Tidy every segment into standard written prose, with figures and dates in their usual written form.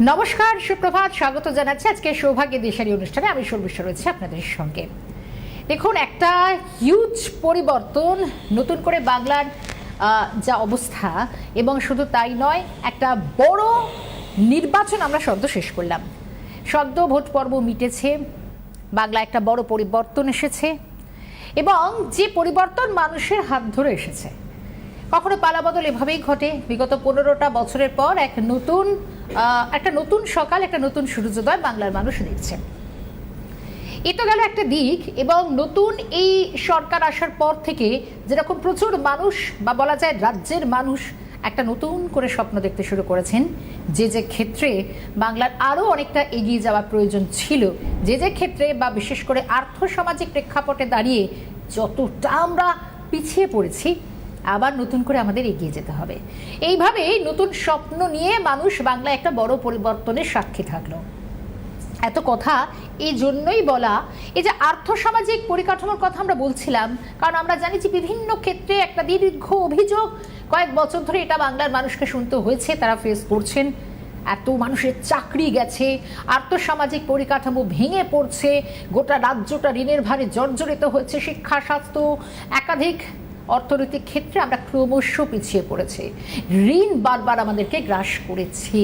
নমস্কার, সুপ্রভাত, স্বাগত জানাচ্ছি আজকে সৌভাগ্যের দিশারি অনুষ্ঠানে। আমি সর্বস্ব রয়েছি আপনাদের সঙ্গে। দেখুন, একটা হিউজ পরিবর্তন, নতুন করে বাংলার যা অবস্থা, এবং শুধু তাই নয়, একটা বড় নির্বাচন আমরা সদ্য শেষ করলাম। সদ্য ভোট পর্ব মিটেছে, বাংলা একটা বড় পরিবর্তন এসেছে, এবং যে পরিবর্তন মানুষের হাত ধরে এসেছে। কখনো পালাবদল এভাবেই ঘটে। বিগত 15টা বছরের পর একটা নতুন সকাল, একটা নতুন সূর্যোদয় বাংলার মানুষ দেখছে। এ তো গেল একটা দিক। এবং নতুন এই সরকার আসার পর থেকে যেরকম প্রচুর মানুষ, বা বলা যায় রাজ্যের মানুষ, একটা নতুন করে স্বপ্ন দেখতে শুরু করেছেন। যে যে ক্ষেত্রে বাংলার আরও অনেকটা এগিয়ে যাওয়া প্রয়োজন ছিল, যে যে ক্ষেত্রে বা বিশেষ করে আর্থসামাজিক প্রেক্ষাপটে দাঁড়িয়ে যতটা আমরা পিছিয়ে পড়েছি, আবার নতুন করে আমাদের এগিয়ে যেতে হবে। এইভাবেই নতুন স্বপ্ন নিয়ে মানুষ বাংলায় একটা বড় পরিবর্তনের সাক্ষী থাকলো। এত কথা এই জন্যই বলা, এই যে আর্থসামাজিক পরিকাঠামোর কথা আমরা বলছিলাম, কারণ আমরা জানি যে বিভিন্ন ক্ষেত্রে একটা দীর্ঘ অভিযোগ কয়েক বছর ধরে এটা বাংলার মানুষকে শুনতে হয়েছে, তারা ফেস করছেন। এত মানুষের চাকরি গেছে, আর্থসামাজিক পরিকাঠামো ভেঙে পড়ছে, গোটা রাজ্যটা ঋণের ভারে জর্জরিত হচ্ছে, শিক্ষা, স্বাস্থ্য, একাধিক অর্থনৈতিক ক্ষেত্রে আমরা ক্রমশ পিছিয়ে পড়েছি। ঋণ বারবার আমাদেরকে গ্রাস করেছে,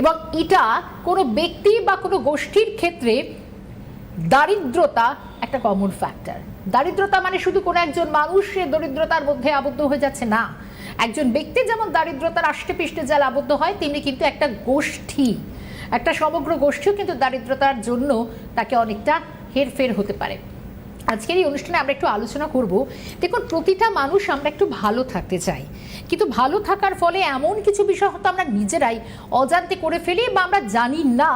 এবং এটা কোনো ব্যক্তি বা কোনো গোষ্ঠীর ক্ষেত্রে দারিদ্রতা একটা কমন ফ্যাক্টর। দারিদ্রতা মানে শুধু কোনো একজন মানুষ দরিদ্রতার মধ্যে আবদ্ধ হয়ে যাচ্ছে না। একজন ব্যক্তি যেমন দারিদ্রতার আষ্টে পৃষ্ঠে জাল আবদ্ধ হয়, তেমনি কিন্তু একটা গোষ্ঠী, একটা সমগ্র গোষ্ঠীও কিন্তু দারিদ্রতার জন্য তাকে অনেকটা হেরফের হতে পারে। আজকের এই অনুষ্ঠানে আমরা একটু আলোচনা করব। দেখুন, প্রতিটা মানুষ আমরা একটু ভালো থাকতে চাই, কিন্তু ভালো থাকার ফলে এমন কিছু বিষয় হয়তো আমরা নিজেরাই অজান্তে করে ফেলি, বা আমরা জানি না।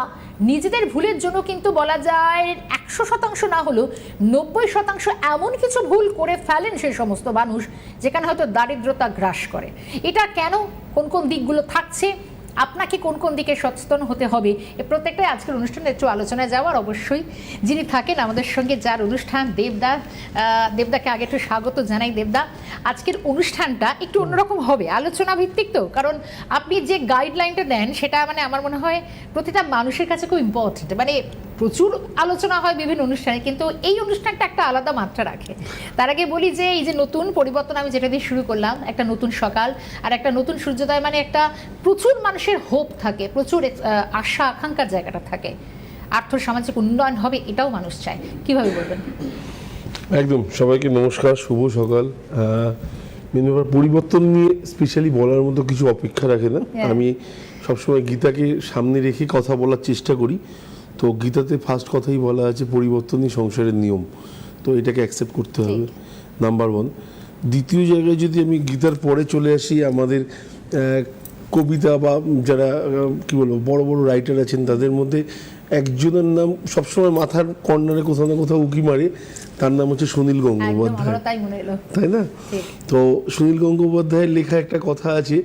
নিজেদের ভুলের জন্য কিন্তু বলা যায় 100% না হলেও 90% এমন কিছু ভুল করে ফেলেন সেই সমস্ত মানুষ, যেখানে হয়তো দারিদ্রতা গ্রাস করে। এটা কেন, কোন কোন দিকগুলো থাকছে, আপনাকে কোন কোন দিকে সচেতন হতে হবে, এ প্রত্যেকটাই আজকের অনুষ্ঠানে একটু আলোচনায় যাওয়ার। অবশ্যই যিনি থাকেন আমাদের সঙ্গে, যার অনুষ্ঠান, দেবদাকে আগে একটু স্বাগত জানাই। দেবদা, আজকের অনুষ্ঠানটা একটু অন্যরকম হবে, আলোচনা ভিত্তিক তো, কারণ আপনি যে গাইডলাইনটা দেন সেটা মানে আমার মনে হয় প্রতিটা মানুষের কাছে খুব ইম্পর্টেন্ট। মানে প্রচুর আলোচনা হয় বিভিন্ন অনুষ্ঠানে, কিন্তু এই অনুষ্ঠানটা একটা আলাদা মাত্রা রাখে। তার আগে বলি যে এই যে নতুন পরিবর্তন আমি যেটা দিয়ে শুরু করলাম, একটা নতুন সকাল আর একটা নতুন সূর্যোদয়, মানে একটা প্রচুর মানুষের হোপ থাকে, প্রচুর আশা আকাঙ্ক্ষার জায়গাটা থাকে। আর্থসামাজিক উন্নয়ন হবে, এটাও মানুষ চায়। কিভাবে বলবেন? একদম, সবাইকে নমস্কার, শুভ সকাল। পরিবর্তন নিয়ে স্পেশালি বলার মতো কিছু অপেক্ষা রাখে না। আমি সবসময় গীতাকে সামনে রেখে কথা বলার চেষ্টা করি। তো গীতাতে ফার্স্ট কথাই বলা আছে, পরিবর্তনই সংসারের নিয়ম। তো এটাকে অ্যাকসেপ্ট করতে হবে, নাম্বার 1। দ্বিতীয় জায়গায় যদি আমি গীতার পরে চলে আসি, আমাদের কবিতা বা যারা কি বলবো বড় বড় রাইটার আছেন, তাদের মধ্যে একজনের নাম সবসময় মাথার কর্নারে কোথাও না কোথাও উকি মারে, তার নাম হচ্ছে সুনীল গঙ্গোপাধ্যায়, তাই না? তো সুনীল গঙ্গোপাধ্যায়ের লেখা একটা কথা আছে,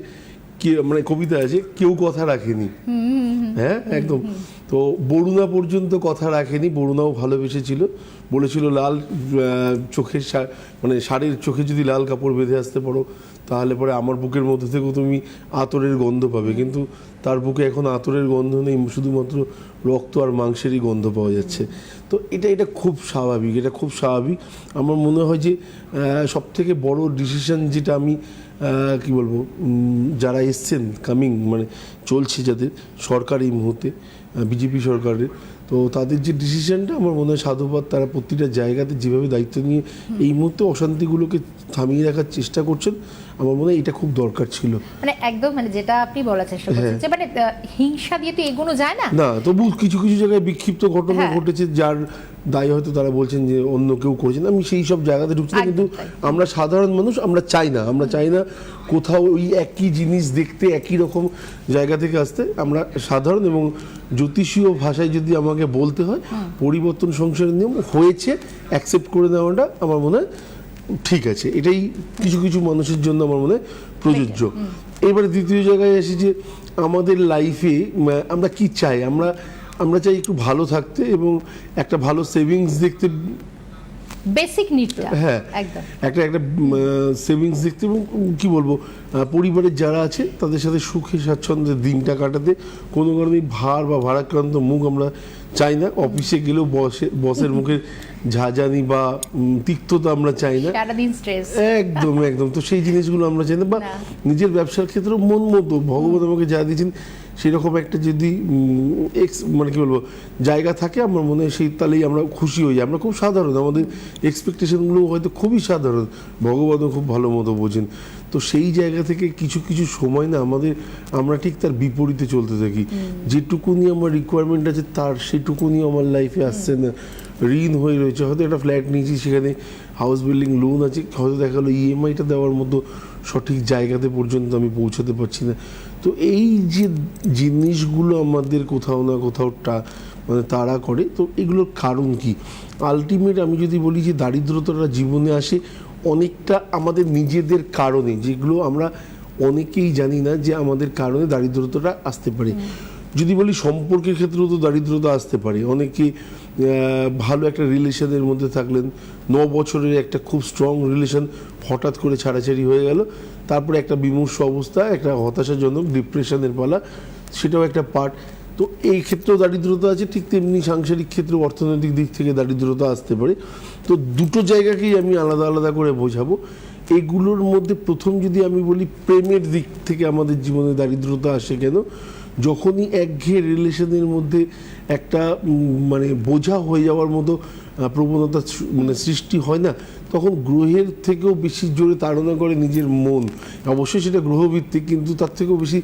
মানে কবিতা আছে, কেউ কথা রাখেনি। হ্যাঁ, একদম। তো বরুণা পর্যন্ত কথা রাখেনি, বরুণাও ভালোবেসেছিল, বলেছিল লাল চোখের মানে ষাঁড়ের চোখে যদি লাল কাপড় বেঁধে আসতে পারো, তাহলে পরে আমার বুকের মধ্যে থেকেও তুমি আতরের গন্ধ পাবে। কিন্তু তার বুকে এখন আতরের গন্ধ নেই, শুধুমাত্র রক্ত আর মাংসেরই গন্ধ পাওয়া যাচ্ছে। তো এটা খুব স্বাভাবিক, এটা খুব স্বাভাবিক। আমার মনে হয় যে সবথেকে বড় ডিসিশন যেটা আমি কি বলবো, যারা এসছেন মানে চলছে যাদের সরকার এই মুহূর্তে, বিজেপি সরকারের, তো তাদের যে ডিসিশনটা আমার মনে হয় সাধুবাদ। তারা প্রতিটা জায়গাতে যেভাবে দায়িত্ব নিয়ে এই মুহূর্তে অশান্তিগুলোকে থামিয়ে রাখার চেষ্টা করছেন, আমার মনে হয় এটা খুব দরকার ছিল। মানে একদম, মানে যেটা আপনি বলার চেষ্টা করছেন যে মানে হিংসা দিয়ে তো এগোনো যায় না। না, তবু কিছু কিছু জায়গায় বিক্ষিপ্ত ঘটনা ঘটেছে, যার দায় হয়তো তারা বলছেন যে অন্য কেউ করেছেন। আমি সেই সব জায়গাতে ঢুকছি না, কিন্তু আমরা সাধারণ মানুষ, আমরা চাই না কোথাও ওই একই জিনিস দেখতে, একই রকম জায়গা থেকে আসতে। আমরা সাধারণ, এবং জ্যোতিষীয় ভাষায় যদি আমাকে বলতে হয়, পরিবর্তন সংসারের নিয়ম হয়েছে, অ্যাকসেপ্ট করে নেওয়াটা আমার মনে হয় ঠিক আছে। এটাই কিছু কিছু মানুষের জন্য আমার মনে হয় প্রযোজ্য। এবারে দ্বিতীয় জায়গায় আসি যে আমাদের লাইফে আমরা কি চাই। আমরা চাই একটু ভালো থাকতে এবং একটা ভালো সেভিংস দেখতে বেসিক নিডটা হ্যাঁ একদম একটা একটা সেভিংস দেখতে এবং কি বলবো পরিবারের যারা আছে তাদের সাথে সুখে স্বাচ্ছন্দ্যে দিনটা কাটাতে কোনো কারণেই ভার বা ভারাক্রান্ত মুখ আমরা চাই না। অফিসে গেলেও বসের মুখে ঝাঁঝানি বা তিক্ততা আমরা চাই না, সারাদিন স্ট্রেস। একদম একদম। তো সেই জিনিসগুলো আমরা চাই না। বা নিজের ব্যবসার ক্ষেত্রে মন মতো ভগবান আমাকে যা দিয়েছেন সেরকম একটা যদি মানে কি বলবো জায়গা থাকে, আমার মনে হয় সেই তাহলেই আমরা খুশি হয়ে যাই। আমরা খুব সাধারণ, আমাদের এক্সপেকটেশনগুলো হয়তো খুবই সাধারণ, ভগবানও খুব ভালো মতো বোঝেন। তো সেই জায়গা থেকে কিছু কিছু সময় না আমরা ঠিক তার বিপরীতে চলতে থাকি। যেটুকুনি আমার রিকোয়ারমেন্ট আছে তার সেটুকুনি আমার লাইফে আসছে না, ঋণ হয়ে রয়েছে। হয়তো একটা ফ্ল্যাট নিয়েছি, সেখানে হাউস বিল্ডিং লোন আছে, হয়তো দেখা গেলো ইএমআইটা দেওয়ার মতো সঠিক জায়গাতে পর্যন্ত আমি পৌঁছাতে পারছি না। তো এই যে জিনিসগুলো আমাদের কোথাও না কোথাও মানে তাড়া করে, তো এগুলোর কারণ কি? আলটিমেট আমি যদি বলি যে দারিদ্রতাটা জীবনে আসে অনেকটা আমাদের নিজেদের কারণে, যেগুলো আমরা অনেকেই জানি না যে আমাদের কারণে দারিদ্রতাটা আসতে পারে। যদি বলি সম্পর্কের ক্ষেত্রেও তো দারিদ্রতা আসতে পারে। অনেকে ভালো একটা রিলেশনের মধ্যে থাকলেন, 9 বছরের একটা খুব স্ট্রং রিলেশন হঠাৎ করে ছাড়াছাড়ি হয়ে গেল, তারপরে একটা বিমর্ষ অবস্থা, একটা হতাশাজনক ডিপ্রেশনের পালা, সেটাও একটা পার্ট। তো এই ক্ষেত্রেও দারিদ্রতা আছে, ঠিক তেমনি সাংসারিক ক্ষেত্রে অর্থনৈতিক দিক থেকে দারিদ্রতা আসতে পারে। তো দুটো জায়গাকেই আমি আলাদা আলাদা করে বোঝাবো। এগুলোর মধ্যে প্রথম যদি আমি বলি প্রেমের দিক থেকে আমাদের জীবনে দারিদ্রতা আসে কেন? যখনই একঘেয়ে রিলেশনের মধ্যে একটা মানে বোঝা হয়ে যাওয়ার মতো প্রবণতা মানে সৃষ্টি হয় না, তখন গ্রহের থেকেও বেশি জোরে তাড়না করে নিজের মন। অবশ্যই সেটা গ্রহভিত্তিক, কিন্তু তার থেকেও বেশি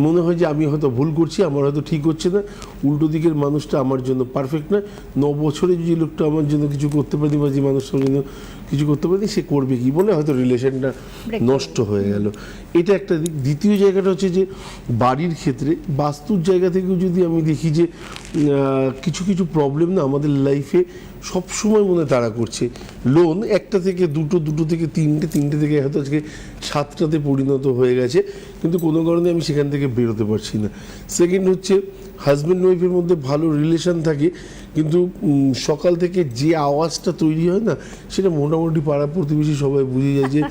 মনে হয় যে আমি হয়তো ভুল করছি, আমার হয়তো ঠিক হচ্ছে না, উল্টো দিকের মানুষটা আমার জন্য পারফেক্ট না। 9 বছরে যে লোকটা আমার জন্য কিছু করতে পারেনি বা যে মানুষটার জন্য কিছু করতে পারেনি, সে করবে কি বলে হয়তো রিলেশনটা নষ্ট হয়ে গেল। এটা একটা দিক। দ্বিতীয় জায়গাটা হচ্ছে যে বাড়ির ক্ষেত্রে বাস্তুর জায়গা থেকেও যদি আমি দেখি যে কিছু কিছু প্রবলেম না আমাদের লাইফে সবসময় মনে তাড়া করছে। লোন একটা থেকে দুটো, দুটো থেকে তিনটে, তিনটে থেকে হয়তো আজকে 7টাতে পরিণত হয়ে গেছে, কিন্তু কোনো কারণে আমি সেখান থেকে বেরোতে পারছি না। সেকেন্ড হচ্ছে হাজব্যান্ড ওয়াইফের মধ্যে ভালো রিলেশন থাকে, কিন্তু সকাল থেকে যে আওয়াজটা তৈরি হয় না, সেটা মোটামুটি পাড়া প্রতিবেশী সবাই বুঝে যায় যে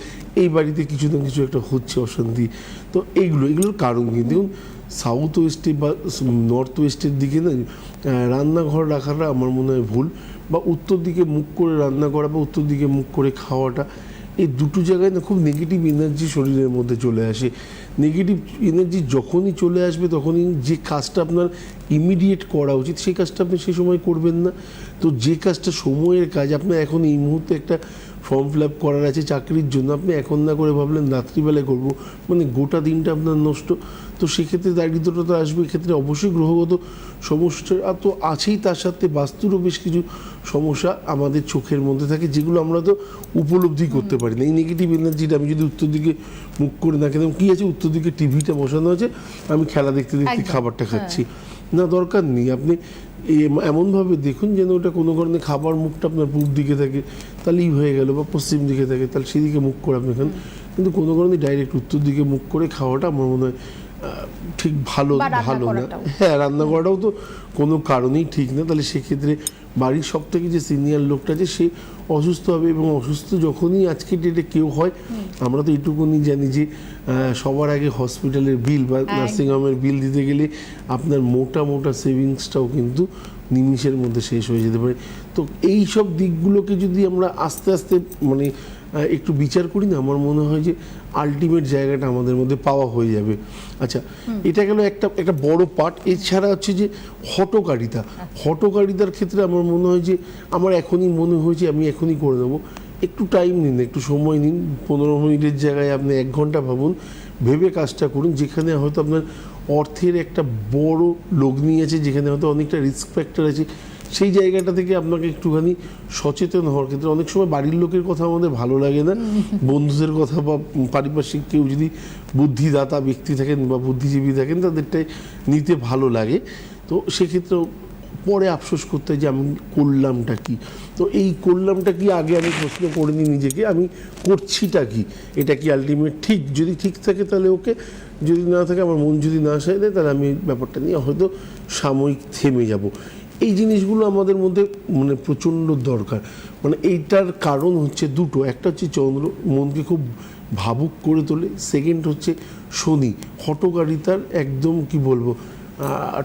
এই বাড়িতে কিছু না কিছু একটা হচ্ছে, অশান্তি। তো এগুলোর কারণ কি? দেখুন, সাউথ ওয়েস্টে বা নর্থ ওয়েস্টের দিকে না রান্নাঘর রাখাটা আমার মনে হয় ভুল, বা উত্তর দিকে মুখ করে রান্না করা বা উত্তর দিকে মুখ করে খাওয়াটা, এই দুটো জায়গায় না খুব নেগেটিভ এনার্জি শরীরের মধ্যে চলে আসে। নেগেটিভ এনার্জি যখনই চলে আসবে তখনই যে কাজটা আপনার ইমিডিয়েট করা উচিত সেই কাজটা আপনি সেই সময় করবেন না। তো যে কাজটা সময়ের কাজ, আপনার এখন এই মুহূর্তে একটা ফর্ম ফিল আপ করার আছে চাকরির জন্য, আপনি এখন না করে ভাবলেন রাত্রিবেলায় করবো, মানে গোটা দিনটা আপনার নষ্ট। তো সেক্ষেত্রে দারিদ্রতা আসবে। এক্ষেত্রে অবশ্যই গ্রহগত সমস্যা তো আছেই, তার সাথে বাস্তুরও বেশ কিছু সমস্যা আমাদের চোখের মধ্যে থাকে, যেগুলো আমরা তো উপলব্ধি করতে পারি না। এই নেগেটিভ এনার্জিটা আমি যদি উত্তর দিকে মুখ করে না খেতাম, কী আছে উত্তর দিকে টিভিটা বসানো আছে, আমি খেলা দেখতে দেখতে খাবারটা খাচ্ছি, না দরকার নেই। আপনি এমনভাবে দেখুন যেন ওটা কোনো কারণে খাবার মুখটা আপনার পূর্ব দিকে থাকে, তাহলেই হয়ে গেল, বা পশ্চিম দিকে থাকে তাহলে সেদিকে মুখ করে আপনি খান। কিন্তু কোনো কারণে ডাইরেক্ট উত্তর দিকে মুখ করে খাওয়াটা আমার মনে হয় ঠিক ভালো না। হ্যাঁ, রান্না করাটাও তো কোনো কারণেই ঠিক না। তাহলে সেক্ষেত্রে বাড়ির সব থেকে যে সিনিয়র লোকটা আছে সে অসুস্থ হবে, এবং অসুস্থ যখনই আজকের ডেটে কেউ হয়, আমরা তো এইটুকুনি জানি যে সবার আগে হসপিটালের বিল বা নার্সিংহোমের বিল দিতে গেলে আপনার মোটা মোটা সেভিংসটাও কিন্তু নিমিষের মধ্যে শেষ হয়ে যেতে পারে। তো এই সব দিকগুলোকে যদি আমরা আস্তে আস্তে মানে একটু বিচার করি না, আমার মনে হয় যে আলটিমেট জায়গাটা আমাদের মধ্যে পাওয়া হয়ে যাবে। আচ্ছা, এটা গেল একটা বড় পার্ট। এছাড়া হচ্ছে যে হটকারিতার ক্ষেত্রে আমার মনে হয় যে আমার এখনই মনে হয়েছে আমি এখনই করে দেবো। একটু টাইম নিন, একটু সময় নিন, 15 মিনিটের জায়গায় আপনি 1 ঘন্টা ভাবুন, ভেবে কাজটা করুন। যেখানে হয়তো আপনার অর্থের একটা বড় লগ্নি আছে, যেখানে হয়তো অনেকটা রিস্ক ফ্যাক্টর আছে, সেই জায়গাটা থেকে আপনাকে একটুখানি সচেতন হওয়ার ক্ষেত্রে অনেক সময় বাড়ির লোকের কথা আমাদের ভালো লাগে না, বন্ধুদের কথা বা পারিপার্শ্বিক কেউ যদি বুদ্ধিদাতা ব্যক্তি থাকেন বা বুদ্ধিজীবী থাকেন তাদেরটাই নিতে ভালো লাগে। তো সেক্ষেত্রে পরে আফসোস করতে হয় যে আমি করলামটা কি। তো এই করলামটা কি আগে আমি প্রশ্ন করে নিই নিজেকে, আমি করছিটা কি, এটা কি আলটিমেট ঠিক? যদি ঠিক থাকে তাহলে ওকে, যদি না থাকে, আমার মন যদি না সায় দেয়, তাহলে আমি ব্যাপারটা নিয়ে হয়তো সাময়িক থেমে যাব। এই জিনিসগুলো আমাদের মধ্যে মানে প্রচণ্ড দরকার। মানে এইটার কারণ হচ্ছে দুটো, একটা হচ্ছে চন্দ্র মনকে খুব ভাবুক করে তোলে, সেকেন্ড হচ্ছে শনি হঠকারিতার একদম কি বলবো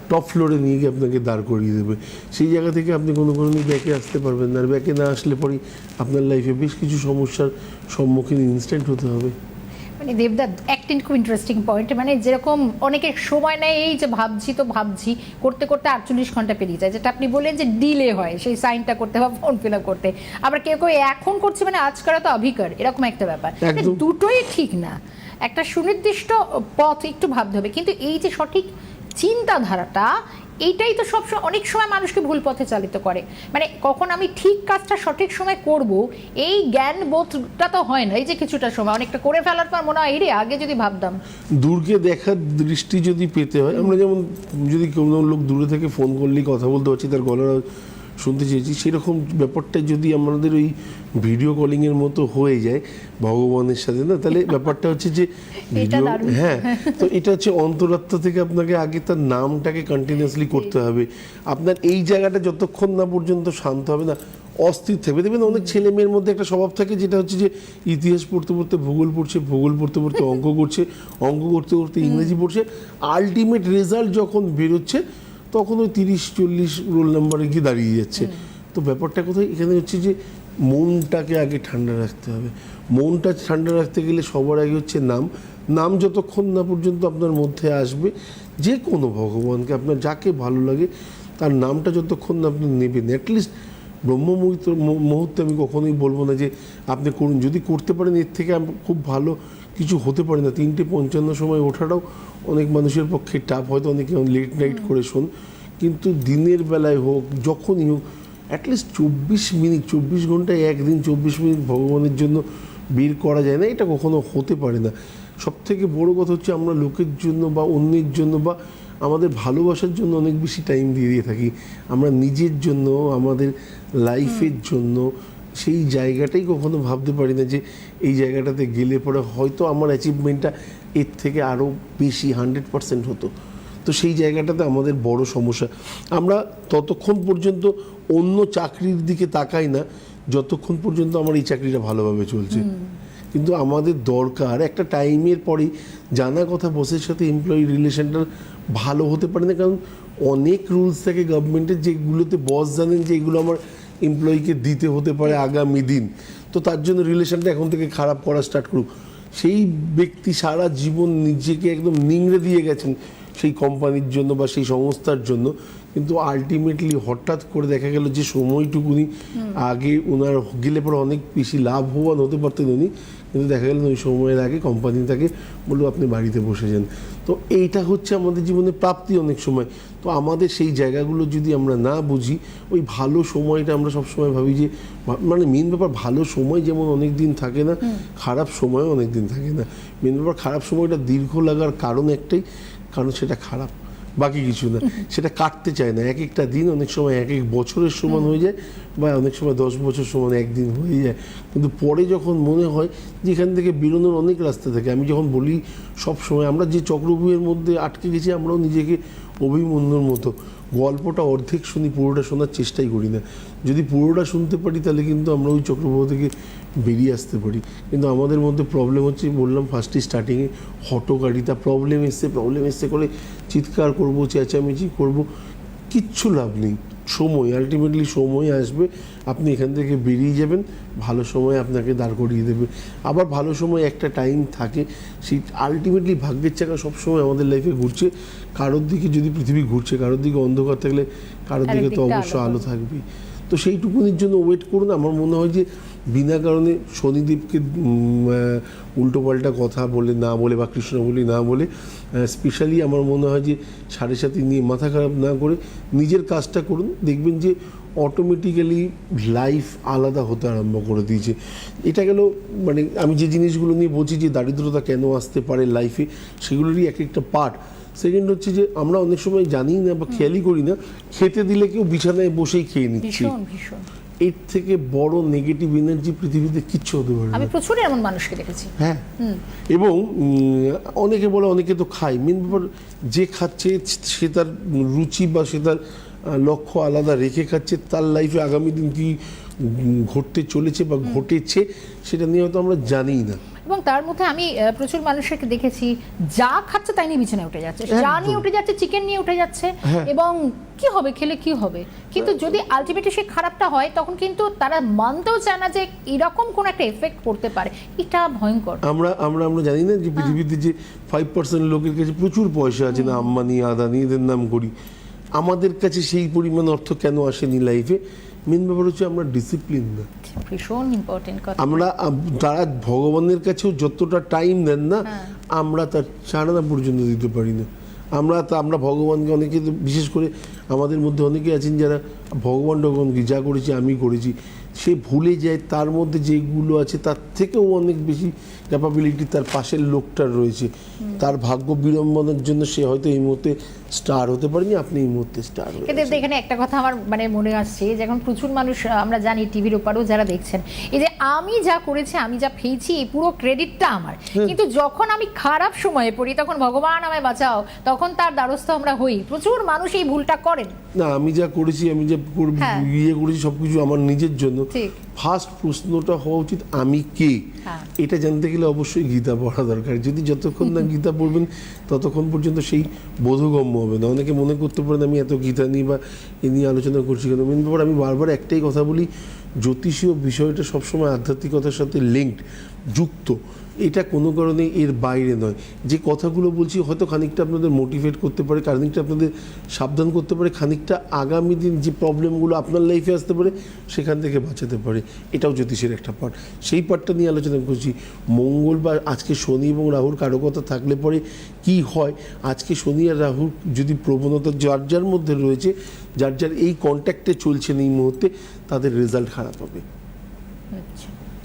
টপ ফ্লোরে নিয়ে গিয়ে আপনাকে দাঁড় করিয়ে দেবে। সেই জায়গা থেকে আপনি কোনো ব্যাকে আসতে পারবেন না, আর ব্যাকে না আসলে পরেই আপনার লাইফে বেশ কিছু সমস্যার সম্মুখীন ইনস্ট্যান্ট হতে হবে। মানে দেবদা একটা খুব ইন্টারেস্টিং পয়েন্ট, মানে যেরকম অনেকের সময় নেয় এই যে ভাবছি করতে করতে 48 ঘন্টা পেরিয়ে যায়, যেটা আপনি বললেন যে ডিলে হয় সেই সাইনটা করতে বা ফর্ম ফিল আপ করতে, আবার কেউ এখন করছে মানে আজ করা তো অভিকার, এরকম একটা ব্যাপার। দুটোই ঠিক না, একটা সুনির্দিষ্ট পথ একটু ভাবতে হবে, কিন্তু এই যে সঠিক চিন্তাধারাটা এইটাই তো সবসময় অনেক সময় মানুষকে ভুল পথে চালিত করে। মানে কখন আমি ঠিক কাজটা সঠিক সময় করব এই জ্ঞান বোধটা তো হয় না, এই যে কিছুটা সময় অনেকটা করে ফেলার পর মনে হয় রে আগে যদি ভাবতাম। দূরকে দেখার দৃষ্টি যদি পেতে হয়, আমরা যেমন যদি কোনো লোক দূরে থেকে ফোন করলেই কথা বলতে পারছি, তার গলা শুনতে চেয়েছি, সেরকম ব্যাপারটা যদি আমাদের ওই ভিডিও কলিংয়ের মতো হয়ে যায় ভগবানের সাথে, না তাহলে ব্যাপারটা হচ্ছে যে ভিডিও, হ্যাঁ, তো এটা হচ্ছে অন্তরাত্মা থেকে আপনাকে আগে তার নামটাকে কন্টিনিউয়াসলি করতে হবে। আপনার এই জায়গাটা যতক্ষণ না পর্যন্ত শান্ত হবে না, অস্থির থাকবে। দেখবেন অনেক ছেলে মেয়ের মধ্যে একটা স্বভাব থাকে, যেটা হচ্ছে যে ইতিহাস পড়তে পড়তে ভূগোল পড়ছে, ভূগোল পড়তে পড়তে অঙ্ক করছে, অঙ্ক করতে করতে ইংরেজি পড়ছে, আলটিমেট রেজাল্ট যখন বেরোচ্ছে তখন ওই 30-40 রোল নাম্বারে গিয়ে দাঁড়িয়ে যাচ্ছে। তো ব্যাপারটা কোথায় এখানে হচ্ছে যে মনটাকে আগে ঠান্ডা রাখতে হবে। মনটা ঠান্ডা রাখতে গেলে সবার আগে হচ্ছে নাম যতক্ষণ না পর্যন্ত আপনার মধ্যে আসবে, যে কোনো ভগবানকে আপনার যাকে ভালো লাগে তার নামটা যতক্ষণ না আপনি নেবেন, অ্যাটলিস্ট ব্রহ্ম মুহূর্তে আমি কখনোই বলবো না যে আপনি করুন, যদি করতে পারেন এর থেকে খুব ভালো কিছু হতে পারে না। 3:55 সময় ওঠাটাও অনেক মানুষের পক্ষে টাফ, হয়তো অনেকে লেট নাইট করে শোন, কিন্তু দিনের বেলায় হোক যখনই হোক অ্যাটলিস্ট 24 ঘন্টায় একদিন 24 মিনিট ভগবানের জন্য বের করা যায় না, এটা কখনো হতে পারে না। সবথেকে বড় কথা হচ্ছে আমরা লোকের জন্য বা অন্যের জন্য বা আমাদের ভালোবাসার জন্য অনেক বেশি টাইম দিয়ে থাকি, আমরা নিজের জন্য আমাদের লাইফের জন্য সেই জায়গাটাই কখনো ভাবতে পারি না যে এই জায়গাটাতে গেলে পরে হয়তো আমার অ্যাচিভমেন্টটা এর থেকে আরও বেশি 100% হতো। তো সেই জায়গাটাতে আমাদের বড় সমস্যা, আমরা ততক্ষণ পর্যন্ত অন্য চাকরির দিকে তাকাই না যতক্ষণ পর্যন্ত আমার এই চাকরিটা ভালোভাবে চলছে। কিন্তু আমাদের দরকার একটা টাইমের পরেই জানা কথা বসের সাথে এমপ্লয়ি রিলেশনটা ভালো হতে পারে না, কারণ অনেক রুলস থাকে গভর্নমেন্টের যেগুলোতে বস জানেন যে এগুলো আমার এমপ্লয়িকে দিতে হতে পারে আগামী দিন, তো তার জন্য রিলেশনটা এখন থেকে খারাপ করা স্টার্ট করুক। সেই ব্যক্তি সারা জীবন নিজেকে একদম নিংড়ে দিয়ে গেছেন সেই কোম্পানির জন্য বা সেই সংস্থার জন্য, কিন্তু আলটিমেটলি হঠাৎ করে দেখা গেল যে সময়টুকুনি আগে ওনার গেলে পরে অনেক বেশি লাভবান হতে পারতেন উনি, কিন্তু দেখা গেল ওই সময়ের আগে কোম্পানি তাকে বললো আপনি বাড়িতে বসে যান। তো এইটা হচ্ছে আমাদের জীবনে প্রাপ্তি অনেক সময়। তো আমাদের সেই জায়গাগুলো যদি আমরা না বুঝি, ওই ভালো সময়টা আমরা সবসময় ভাবি যে মানে মেন ব্যাপার ভালো সময় যেমন অনেক দিন থাকে না, খারাপ সময়ও অনেক দিন থাকে না। মেন ব্যাপার খারাপ সময়টা দীর্ঘ লাগার কারণ একটাই, কারণ সেটা খারাপ, বাকি কিছু না, সেটা কাটতে চায় না। এক একটা দিন অনেক সময় এক বছরের সমান হয়ে যায়, বা অনেক সময় 10 বছর সমান একদিন হয়ে যায়, কিন্তু পরে যখন মনে হয় যে এখান থেকে বেরোনোর অনেক রাস্তা থাকে। আমি যখন বলি সব সময় আমরা যে চক্রব্যূহের মধ্যে আটকে গেছি, আমরাও নিজেকে অভিমন্যুর মতো গল্পটা অর্ধেক শুনি, পুরোটা শোনার চেষ্টাই করি না। যদি পুরোটা শুনতে পারি তাহলে কিন্তু আমরা ওই চক্রব্যূহ থেকে বেরিয়ে আসতে পারি। কিন্তু আমাদের মধ্যে প্রবলেম হচ্ছে, বললাম ফার্স্টে স্টার্টিংয়ে, হঠকারিতা। প্রবলেম এসছে করে চিৎকার করব, চেঁচামেচি করব, কিচ্ছু লাভ নেই। সময়, আলটিমেটলি সময় আসবে, আপনি এখান থেকে বেরিয়ে যাবেন, ভালো সময় আপনাকে দাঁড় করিয়ে দেবে। আবার ভালো সময় একটা টাইম থাকে, সেই আলটিমেটলি ভাগ্যের চাকা সবসময় আমাদের লাইফে ঘুরছে। কারোর দিকে যদি পৃথিবী ঘুরছে, কারোর দিকে অন্ধকার থাকলে কারোর দিকে তো অবশ্যই আলো থাকবেই। তো সেইটুকুনির জন্য ওয়েট করুন। আমার মনে হয় যে বিনা কারণে শনিদেবকে উল্টোপাল্টা কথা বলে না বলে বা কৃষ্ণ বলি না বলে, স্পেশালি আমার মনে হয় যে 7.5 নিয়ে মাথা খারাপ না করে নিজের কাজটা করুন, দেখবেন যে অটোমেটিক্যালি লাইফ আলাদা হতে আরম্ভ করে দিয়েছে। এটা গেল মানে আমি যে জিনিসগুলো নিয়ে বলছি যে দারিদ্রতা কেন আসতে পারে লাইফে, সেগুলোরই এক একটা পার্ট। সেকেন্ড হচ্ছে যে আমরা অনেক সময় জানি না বা খেয়ালই করি না, খেতে দিলে কেউ বিছানায় বসেই খেয়ে নিচ্ছি। এর থেকে বড় নেগেটিভ এনার্জি পৃথিবীতে কিচ্ছু হতে পারে না। আমি প্রচুর এমন মানুষকে দেখেছি। হ্যাঁ, এবং অনেকে বলে অনেকে তো খায়, মেন ব্যাপার যে খাচ্ছে সে তার রুচি বা সে তার লক্ষ্য আলাদা রেখে খাচ্ছে, তার লাইফে আগামী দিন কি ঘটতে চলেছে বা ঘটেছে সেটা নিয়ে হয়তো আমরা জানিই না। এবং তার মধ্যে আমি প্রচুর মানুষকে দেখেছি যা খাচ্ছে তাই নিয়ে বিছানায় উঠে যাচ্ছে, চা নিয়ে উঠে যাচ্ছে, চিকেন নিয়ে উঠে যাচ্ছে, এবং কি হবে খেলে কি হবে, কিন্তু যদি আলটিমেটলি সে খারাপটা হয় তখন কিন্তু তারা মানতেও চায় না যে এরকম কোন একটা এফেক্ট পড়তে পারে। এটা ভয়ঙ্কর। আমরা জানি না যে পৃথিবীতে যে 5% লোকের কাছে প্রচুর পয়সা আছে, না আম্বানি আদানি এদের নাম করি, আমাদের কাছে সেই পরিমাণ অর্থ কেন আসেনি লাইফে? মেন ব্যাপার হচ্ছে আমরা ডিসিপ্লিন না। ভীষণ ইম্পর্টেন্ট কথা। আমরা তারা ভগবানের কাছেও যতটা টাইম দেন না, আমরা তার চারানা পর্যন্ত দিতে পারি না। আমরা ভগবানকে অনেকে, বিশেষ করে আমাদের মধ্যে অনেকে আছেন যারা ভগবান টগবানকে যা করেছি আমি করেছি, সে ভুলে যায় তার মধ্যে যেগুলো আছে তার থেকেও অনেক বেশি ক্যাপাবিলিটি তার পাশের লোকটার রয়েছে। তার ভাগ্য বিড়ম্বনার জন্য সে হয়তো এই মুহূর্তে স্টার হতে পারেনি, আপনি এই মুহূর্তে স্টার হয়ে কিন্তু এখানে একটা কথা আমার মানে মনে আসছে, যখন প্রচুর মানুষ আমরা জানি টিভির ওপারেও যারা দেখছেন, এই যে আমি যা করেছি, আমি যা পেয়েছি, এই পুরো ক্রেডিটটা আমার, কিন্তু যখন আমি খারাপ সময়ে পড়ি তখন ভগবান আমায় বাঁচাও, তখন তার দ্বারস্থ আমরা হই। প্রচুর মানুষ এই ভুলটা করেন। না, আমি যা করেছি, আমি যা ইয়ে করেছি সবকিছু আমার নিজের জন্য। ফার্স্ট প্রশ্নটা হওয়া উচিত আমি কে। এটা জানতে গেলে অবশ্যই গীতা পড়া দরকার। যদি যতক্ষণ না গীতা পড়বেন ততক্ষণ পর্যন্ত সেই বোধগম্য হবে না। অনেকে মনে করতে পারেন আমি এত গীতা নিয়ে বা এ নিয়ে আলোচনা করছি কেন। মেন ব্যাপার, আমি বারবার একটাই কথা বলি, জ্যোতিষীয় বিষয়টা সবসময় আধ্যাত্মিকতার সাথে লিঙ্কড, যুক্ত। এটা কোনো কারণে এর বাইরে নয়। যে কথাগুলো বলছি হয়তো খানিকটা আপনাদের মোটিভেট করতে পারে, খানিকটা আপনাদের সাবধান করতে পারে, খানিকটা আগামী দিন যে প্রবলেমগুলো আপনার লাইফে আসতে পারে সেখান থেকে বাঁচাতে পারে। এটাও জ্যোতিষের একটা পার্ট। সেই পার্টটা নিয়ে আলোচনা করছি। মঙ্গলবার, আজকে শনি এবং রাহুর কারকতা থাকলে পরে কি হয়, আজকে শনি আর রাহুর যদি প্রবণতা যার যার মধ্যে রয়েছে, যার যার এই কন্ট্যাক্টে চলছেন এই মুহূর্তে, তাদের রেজাল্ট খারাপ হবে।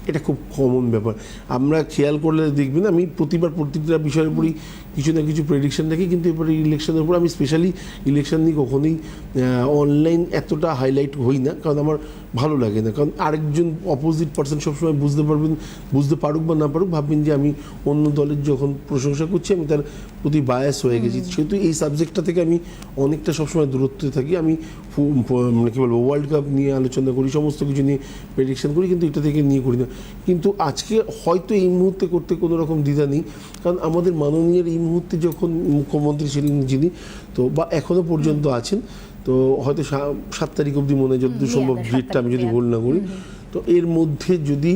এটা খুব কমন ব্যাপার। আমরা খেয়াল করলে দেখবেন, আমি প্রতিটা বিষয়ের উপরই কিছু না কিছু প্রেডিকশন রাখি, কিন্তু এবারে ইলেকশনের উপর আমি স্পেশালি ইলেকশন নিয়ে কখনোই অনলাইন এতটা হাইলাইট হই না, কারণ আমার ভালো লাগে না। কারণ আরেকজন অপোজিট পার্সন সবসময় বুঝতে পারুক বা না পারুক, ভাববেন যে আমি অন্য দলের যখন প্রশংসা করছি আমি তার প্রতি বায়াস হয়ে গেছি। সেহেতু এই সাবজেক্টটা থেকে আমি অনেকটা সবসময় দূরত্বে থাকি। আমি মানে কী বলবো, ওয়ার্ল্ড কাপ নিয়ে আলোচনা করি, সমস্ত কিছু নিয়ে প্রেডিকশন করি, কিন্তু এটা থেকে নিয়ে করি না। কিন্তু আজকে হয়তো এই মুহূর্তে করতে কোনো রকম দ্বিধা নেই, কারণ আমাদের মাননীয় এই মুহূর্তে যখন মুখ্যমন্ত্রী ছিলেন যিনি, তো বা এখনও পর্যন্ত আছেন, তো হয়তো 7 তারিখ অবধি মনে হয় যতদূর সম্ভব, ডেটটা আমি যদি ভুল না করি, তো এর মধ্যে যদি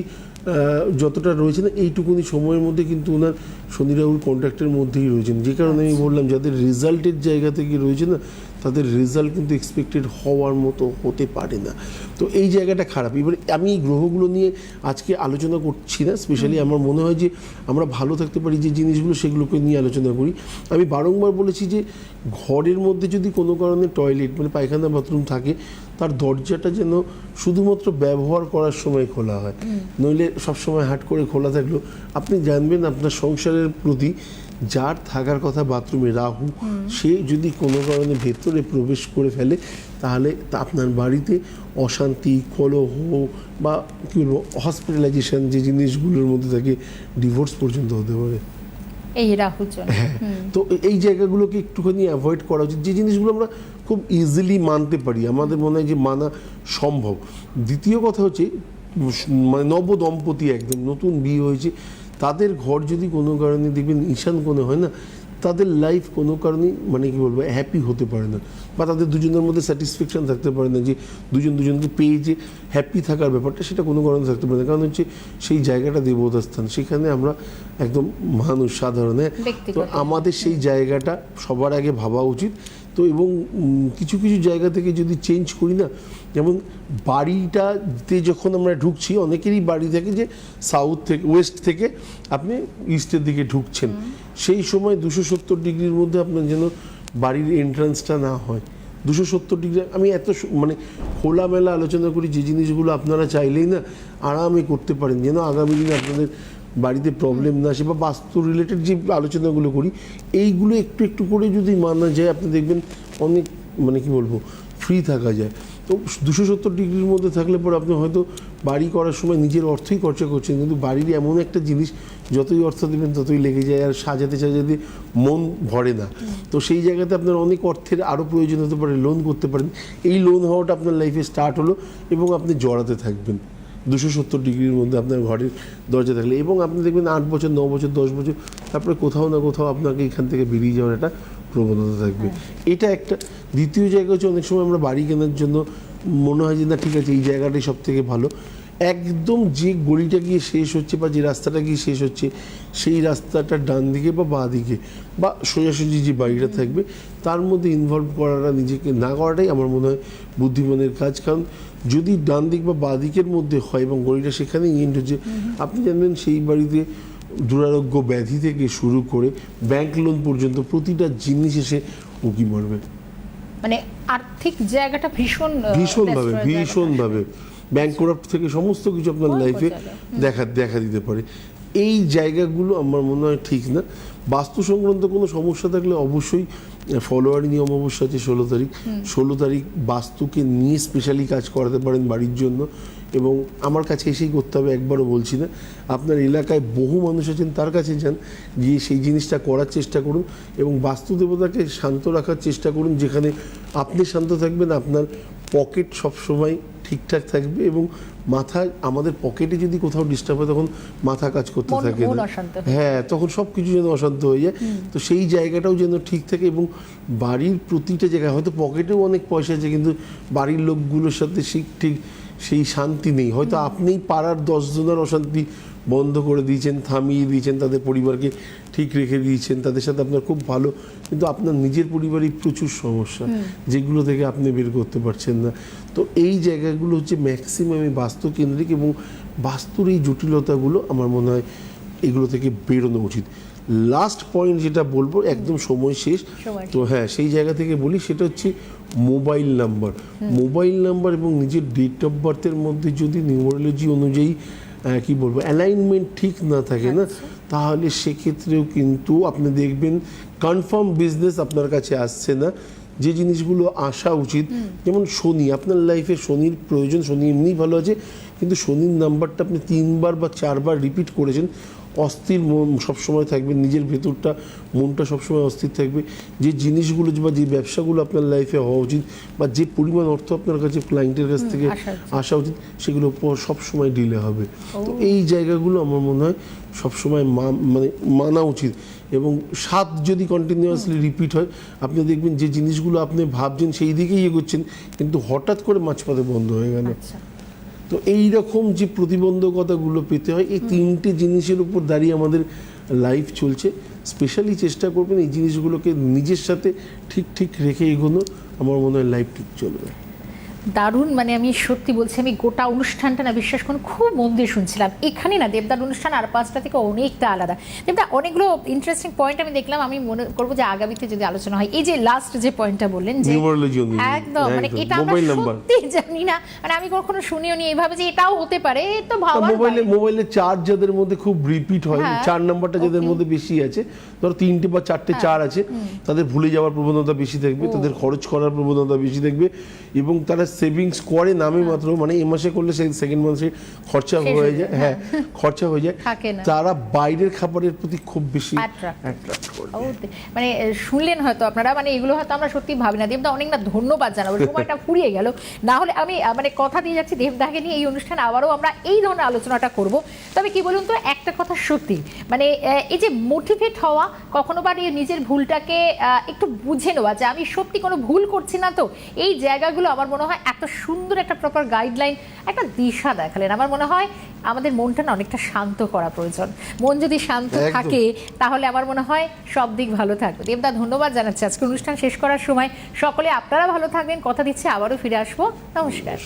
যতটা রয়েছে না, এইটুকুনি সময়ের মধ্যে কিন্তু ওনার শনি রাহুর কন্ট্যাক্টের মধ্যেই রয়েছেন। যে কারণে আমি বললাম, যাদের রেজাল্টের জায়গা থেকে রয়েছে না, তাদের রেজাল্ট কিন্তু এক্সপেক্টেড হওয়ার মতো হতে পারে না। তো এই জায়গাটা খারাপ। এবারে আমি এই গ্রহগুলো নিয়ে আজকে আলোচনা করছি না, স্পেশালি আমার মনে হয় যে আমরা ভালো থাকতে পারি যে জিনিসগুলো, সেগুলোকে নিয়ে আলোচনা করি। আমি বারংবার বলেছি যে ঘরের মধ্যে যদি কোনো কারণে টয়লেট মানে পায়খানা বাথরুম থাকে, তার দরজাটা যেন শুধুমাত্র ব্যবহার করার সময় খোলা হয়, নইলে সবসময় হাট করে খোলা থাকলেও আপনি জানবেন আপনার সংসারের প্রতি যার থাকার কথা বাথরুমে রাহু, সে যদি কোনো কারণে ভেতরে প্রবেশ করে ফেলে, তাহলে আপনার বাড়িতে অশান্তি, কলহ বা কী বলবো, হসপিটালাইজেশন যে জিনিসগুলোর মধ্যে থাকে, ডিভোর্স পর্যন্ত হতে পারে এই রাহুর জন্য। তো এই জায়গাগুলোকে একটুখানি অ্যাভয়েড করা উচিত। যে জিনিসগুলো আমরা খুব ইজিলি মানতে পারি, আমাদের মনে হয় যে মানা সম্ভব। দ্বিতীয় কথা হচ্ছে, মানে নবদম্পতি একদম নতুন বিয়ে হয়েছে, তাদের ঘর যদি কোনো কারণে দেখবেন ঈশান কোণে হয় না, তাদের লাইফ কোনো কারণেই মানে কী বলবো হ্যাপি হতে পারে না, বা তাদের দুজনের মধ্যে স্যাটিসফ্যাকশান থাকতে পারে না, যে দুজনকে পেয়ে যে হ্যাপি থাকার ব্যাপারটা, সেটা কোনো কারণে থাকতে পারে না। কারণ হচ্ছে সেই জায়গাটা দেবতার স্থান, সেখানে আমরা একদম মানুষ সাধারণ। তো আমাদের সেই জায়গাটা সবার আগে ভাবা উচিত। তো এবং কিছু কিছু জায়গা থেকে যদি চেঞ্জ করি না, যেমন বাড়িটাতে যখন আমরা ঢুকছি, অনেকেরই বাড়ি থাকে যে সাউথ থেকে, ওয়েস্ট থেকে আপনি ইস্টের দিকে ঢুকছেন, সেই সময় 270 ডিগ্রির মধ্যে আপনার যেন বাড়ির এন্ট্রান্সটা না হয়। 270 ডিগ্রি আমি এত মানে খোলামেলা আলোচনা করি, যে জিনিসগুলো আপনারা চাইলেই না আরামে করতে পারেন, যেন আগামী দিনে আপনাদের বাড়িতে প্রবলেম না আসে, বা বাস্তু রিলেটেড যে আলোচনাগুলো করি, এইগুলো একটু একটু করে যদি মানা যায়, আপনি দেখবেন অনেক মানে কি বলবো ফ্রি থাকা যায়। তো 270 ডিগ্রির মধ্যে থাকলে পরে আপনি হয়তো বাড়ি করার সময় নিজের অর্থই খরচা করছেন, কিন্তু বাড়ির এমন একটা জিনিস যতই অর্থ দেবেন ততই লেগে যায়, আর সাজাতে সাজাতে মন ভরে না। তো সেই জায়গাতে আপনার অনেক অর্থের আরও প্রয়োজন হতে পারে, লোন করতে পারেন। এই লোন হওয়াটা আপনার লাইফে স্টার্ট হলো এবং আপনি জড়াতে থাকবেন 270 ডিগ্রির মধ্যে আপনার ঘরের দরজা থাকলে, এবং আপনি দেখবেন 8 বছর 9 বছর 10 বছর তারপরে কোথাও না কোথাও আপনাকে এখান থেকে বেরিয়ে যাওয়ার একটা প্রবণতা থাকবে। এটা একটা। দ্বিতীয় জায়গা হচ্ছে, অনেক সময় আমরা বাড়ি কেনার জন্য মনে হয় যে না ঠিক আছে এই জায়গাটাই সব থেকে ভালো, একদম যে গলিটা গিয়ে শেষ হচ্ছে বা যে রাস্তাটা গিয়ে শেষ হচ্ছে সেই রাস্তাটার ডান দিকে বা বাঁ দিকে বা সোজাসুজি যে বাড়িটা থাকবে তার মধ্যে ইনভলভ করাটা, নিজেকে না করাটাই আমার মনে হয় বুদ্ধিমানের কাজ। কারণ যদি ডান দিক বা বাঁ দিকের মধ্যে হয় এবং গলিটা সেখানেই এন্ড হচ্ছে, আপনি জানবেন সেই বাড়িতে দুরারোগ্য ব্যাধি থেকে শুরু করে ব্যাংক লোন পর্যন্ত প্রতিটা জিনিস এসে উঁকি মারবে। মানে আর্থিক জায়গাটা ভীষণভাবে ব্যাংক করাপ্ট থেকে সমস্ত কিছু আপনার লাইফে দেখা দিতে পারে। এই জায়গাগুলো আমার মনে হয় ঠিক না। বাস্তু সংক্রান্ত কোনো সমস্যা থাকলে অবশ্যই ফলোয়ারি নিয়ম অবশ্য আছে 16 তারিখ বাস্তুকে নিয়ে স্পেশালি কাজ করাতে পারেন বাড়ির জন্য, এবং আমার কাছে এসেই করতে হবে, একবারও বলছি না। আপনার এলাকায় বহু মানুষ আছেন, তার কাছে যান, গিয়ে সেই জিনিসটা করার চেষ্টা করুন এবং বাস্তু দেবতাকে শান্ত রাখার চেষ্টা করুন, যেখানে আপনি শান্ত থাকবেন, আপনার পকেট সবসময় ঠিকঠাক থাকবে এবং মাথায়, আমাদের পকেটে যদি কোথাও ডিস্টার্ব হয় তখন মাথা কাজ করতে থাকে না, হ্যাঁ তখন সব কিছু যেন অশান্ত হয়ে যায়। তো সেই জায়গাটাও যেন ঠিক থাকে এবং বাড়ির প্রতিটা জায়গায়, হয়তো পকেটেও অনেক পয়সা আছে কিন্তু বাড়ির লোকগুলোর সাথে ঠিক সেই শান্তি নেই। হয়তো আপনিই পাড়ার 10 জনের অশান্তি বন্ধ করে দিয়েছেন, থামিয়ে দিয়েছেন, তাদের পরিবারকে ঠিক রেখে দিয়েছেন, তাদের সাথে আপনার খুব ভালো, কিন্তু আপনার নিজের পরিবারে প্রচুর সমস্যা যেগুলো থেকে আপনি বের করতে পারছেন না। তো এই জায়গাগুলো হচ্ছে ম্যাক্সিমামই বাস্তু কেন্দ্রিক এবং বাস্তুর এই জটিলতাগুলো আমার মনে হয় এগুলো থেকে বেরোনো উচিত। লাস্ট পয়েন্ট যেটা বলবো, একদম সময় শেষ, তো হ্যাঁ সেই জায়গা থেকে বলি, সেটা হচ্ছে মোবাইল নাম্বার এবং নিজের ডেট অফ বার্থের মধ্যে যদি নিউমারোলজি অনুযায়ী কি বলবো অ্যালাইনমেন্ট ঠিক না থাকে না, তাহলে সেক্ষেত্রেও কিন্তু আপনি দেখবেন কনফার্ম বিজনেস আপনার কাছে আসছে না। যে জিনিসগুলো আসা উচিত, যেমন শনি, আপনার লাইফে শনির প্রয়োজন, শনি এমনিই ভালো আছে, কিন্তু শনির নাম্বারটা আপনি 3 বার বা 4 বার রিপিট করেছেন, অস্থির মন সবসময় থাকবে, নিজের ভেতরটা মনটা সবসময় অস্থির থাকবে। যে জিনিসগুলো বা যে ব্যবসাগুলো আপনার লাইফে হওয়া উচিত বা যে পরিমাণ অর্থ আপনার কাছে ক্লায়েন্টের কাছ থেকে আসা উচিত সেগুলো সবসময় ডিলে হবে। তো এই জায়গাগুলো আমার মনে হয় সবসময় মানে মানা উচিত। এবং 7 যদি কন্টিনিউয়াসলি রিপিট হয়, আপনি দেখবেন যে জিনিসগুলো আপনি ভাবছেন সেই দিকেই এগোচ্ছেন, কিন্তু হঠাৎ করে মাঝপথে বন্ধ হয়ে গেল। তো এই রকম যে প্রতিবন্ধকতাগুলো পেতে হয়, এই 3টে জিনিসের উপর দাঁড়িয়ে আমাদের লাইফ চলছে। স্পেশালি চেষ্টা করবেন এই জিনিসগুলোকে নিজের সাথে ঠিক রেখে এগোনো, আমার মনে হয় লাইফ ঠিক চলবে। দারুণ, মানে আমি সত্যি বলছি, আমি গোটা অনুষ্ঠানটা না বিশ্বাস করুন খুব মন দিয়ে শুনছিলাম। এখানে না দেবদার অনুষ্ঠান আর 5টা থেকে অনেকটা আলাদা। দেবদা অনেকগুলো ইন্টারেস্টিং পয়েন্ট আমি দেখলাম, আমি মনে করবো যে আগামীতে যদি আলোচনা হয়। এই যে লাস্ট যে পয়েন্টটা বললেন যে একদম মানে এটা আমরা সত্যি জানি না, মানে আমি কখনো শুনিও নি এইভাবে যে এটাও হতে পারে। তো মোবাইলে চার্জ যাদের মধ্যে খুব রিপিট হয়, 4 নাম্বারটা যাদের মধ্যে বেশি আছে, ধরো 3টে বা 4টে 4 আছে, তাদের ভুলে যাওয়ার প্রবণতা বেশি থাকবে, তাদের খরচ করার প্রবণতা বেশি থাকবে এবং তারা সেভিংস করে নামে মাত্র, মানে এই মাসে করলে সেকেন্ড মাসে খরচা হয়ে যায়, হ্যাঁ খরচা হয়ে যায়, তারা বাইরের খাবারের প্রতি খুব বেশি অ্যাট্রাক্ট করে। মানে শুনলেন হয়তো আপনারা, মানে এগুলো হয়তো আমরা সত্যি ভাবি না। দেবদা অনেক না ধন্যবাদ জানাবো, সময়টা ফুরিয়ে গেল, না হলে আমি মানে কথা দিয়ে যাচ্ছি দেবদাকে নিয়ে এই অনুষ্ঠানে আবারও আমরা এই ধরনের আলোচনাটা করব। তবে কি বলুন তো, একটা কথা সত্যি, মানে এই যে মোটিভেট হওয়া, কখনো বা নিজের ভুলটাকে একটু বুঝে নেওয়া যে আমি সত্যি কোনো ভুল করছি না, তো এই জায়গাগুলো আমার মনে হয় এত সুন্দর একটা প্রপার গাইডলাইন, একটা দিশা দেখালেন। আমার মনে হয় আমাদের মনটা না অনেকটা শান্ত করা প্রয়োজন। মন যদি শান্ত থাকে তাহলে আমার মনে হয় সব দিক ভালো থাকবে। দেবদা ধন্যবাদ জানাচ্ছি। আজকে অনুষ্ঠান শেষ করার সময় সকলে আপনারা ভালো থাকবেন, কথা দিচ্ছি আবারও ফিরে আসবো। নমস্কার।